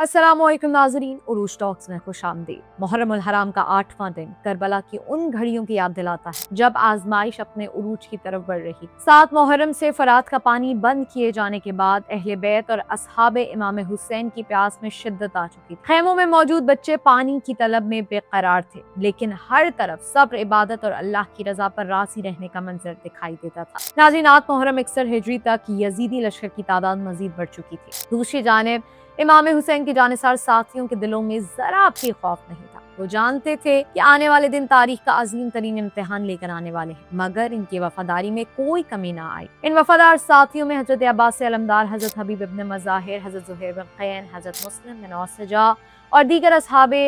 अस्सलाम वालेकुम नाज़रीन, उरूज टॉक्स में खुश आमदीद। मुहर्रम उल हराम का 8वां दिन करबला की उन घड़ियों की याद दिलाता है जब आजमाइश अपने उरूज की तरफ बढ़ रही। 7 मुहर्रम से फरात का पानी बंद किए जाने के बाद अहले बैत और असहाबे इमाम हुसैन की प्यास में शिद्दत आ चुकी थी। खैमों में मौजूद बच्चे पानी की तलब में बेकरार थे, लेकिन हर तरफ सब्र, इबादत और अल्लाह की रजा पर राजी रहने का मंजर दिखाई देता था। नाज़रीन, 8 मुहर्रम 61 हिजरी तक यजीदी लश्कर की तादाद मजीद बढ़ चुकी थी। दूसरी जानिब इमाम हुसैन की जानिसार साथियों के दिलों में जरा भी खौफ नहीं था। वो जानते थे कि आने वाले दिन तारीख का अजीम तरीन इम्तिहान लेकर आने वाले हैं, मगर इनकी वफादारी में कोई कमी ना आई। इन वफादार साथियों में हजरत अब्बास से अलमदार, हजरत हबीब इब्न मज़ाहिर, हजरत ज़ुहैर बिन क़ैन, हजरत मुस्लिम बिन औसजा और दीगर असहाबे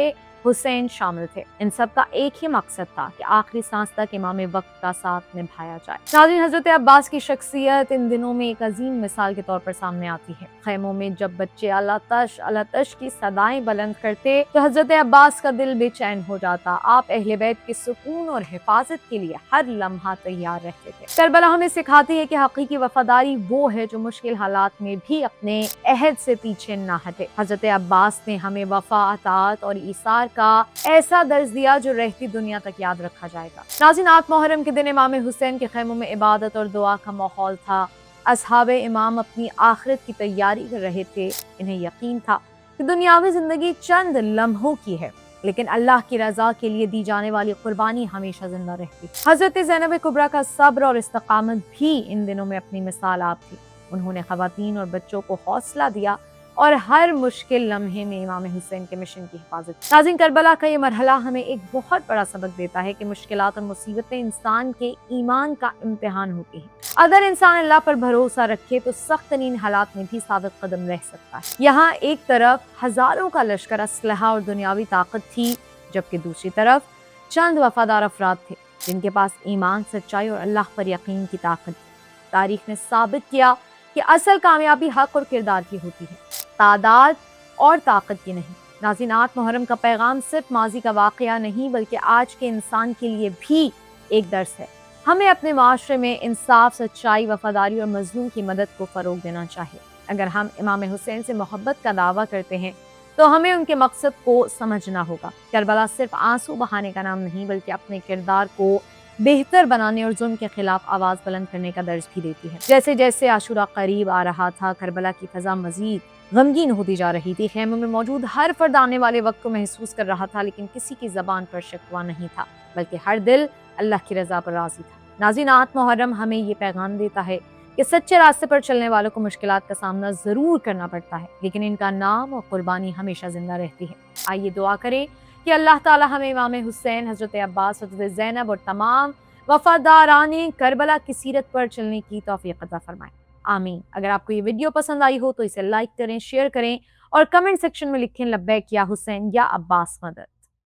हुसैन शामिल थे। इन सब का एक ही मकसद था कि आखिरी सांस तक इमाम वक्त का साथ निभाया जाए। नाज़रीन, हजरत अब्बास की शख्सियत इन दिनों में एक अजीम मिसाल के तौर पर सामने आती है। खैमों में जब बच्चे अल्लाह तश की सदाएं बुलंद करते तो हजरत अब्बास का दिल बेचैन हो जाता। आप अहले बैत के सुकून और हिफाजत के लिए हर लम्हा तैयार रहते थे। करबला हमें सिखाती है कि हकीकी वफादारी वो है जो मुश्किल हालात में भी अपने अहद से पीछे ना हटे। हजरत अब्बास ने हमें वफा, अतात और ईसार का ऐसा दर्ज दिया जो रहती दुनिया तक याद रखा जाएगा। नाज़रीन, 8 मुहर्रम के दिन इमाम हुसैन के खैमों में इबादत और दुआ का माहौल था। असहाबे इमाम अपनी आखिरत की तैयारी कर रहे थे। इन्हें यकीन था कि दुनियावी जिंदगी चंद लम्हों की है, लेकिन अल्लाह की रजा के लिए दी जाने वाली कुर्बानी हमेशा जिंदा रहती। हजरत ज़ैनब कुबरा का सब्र और इस्तकामत भी इन दिनों में अपनी मिसाल आप थी। उन्होंने खवातीन और बच्चों को हौसला दिया और हर मुश्किल लम्हे में इमाम हुसैन के मिशन की हिफाजत। नाज़रीन, करबला का ये मरहला हमें एक बहुत बड़ा सबक देता है कि मुश्किलात और मुसीबतें इंसान के ईमान का इम्तिहान होती हैं। अगर इंसान अल्लाह पर भरोसा रखे तो सख्त तरीन हालात में भी साबित कदम रह सकता है। यहाँ एक तरफ हजारों का लश्कर असलहा और दुनियावी ताकत थी, जबकि दूसरी तरफ चंद वफादार अफराद थे जिनके पास ईमान, सच्चाई और अल्लाह पर यकीन की ताकत थी। तारीख ने साबित किया कि असल कामयाबी हक और किरदार की होती है, तादाद और ताकत की नहीं। नाज़रीन, 8 मुहर्रम का पैगाम सिर्फ माजी का वाक़या नहीं बल्कि आज के इंसान के लिए भी एक दर्स है। हमें अपने माशरे में इंसाफ, सच्चाई, वफादारी और मजलूम की मदद को फ़रोग देना चाहिए। अगर हम इमाम हुसैन से मोहब्बत का दावा करते हैं तो हमें उनके मकसद को समझना होगा। करबला सिर्फ आंसू बहाने का नाम नहीं बल्कि अपने किरदार को बेहतर बनाने और जुल्म के खिलाफ आवाज़ बुलंद करने का दर्ज भी देती है। जैसे जैसे आशुरा करीब आ रहा था, करबला की फ़ज़ा मज़ीद गमगीन होती जा रही थी। खैमों में मौजूद हर फर्द आने वाले वक्त को महसूस कर रहा था, लेकिन किसी की ज़बान पर शिकवा नहीं था, बल्कि हर दिल अल्लाह की रज़ा पर राज़ी था। नाज़रीन, 8 मुहर्रम हमें ये पैगाम देता है कि सच्चे रास्ते पर चलने वालों को मुश्किलात का सामना ज़रूर करना पड़ता है, लेकिन इनका नाम और कुर्बानी हमेशा जिंदा रहती है। आइए दुआ करें कि अल्लाह ताला हमें इमाम हुसैन, हजरत अब्बास, हजरत ज़ैनब और तमाम वफादाराने करबला की सीरत पर चलने की तौफीक अता फरमाए। आमीन। अगर आपको ये वीडियो पसंद आई हो तो इसे लाइक करें, शेयर करें और कमेंट सेक्शन में लिखें लब्बैक या हुसैन या अब्बास मदद।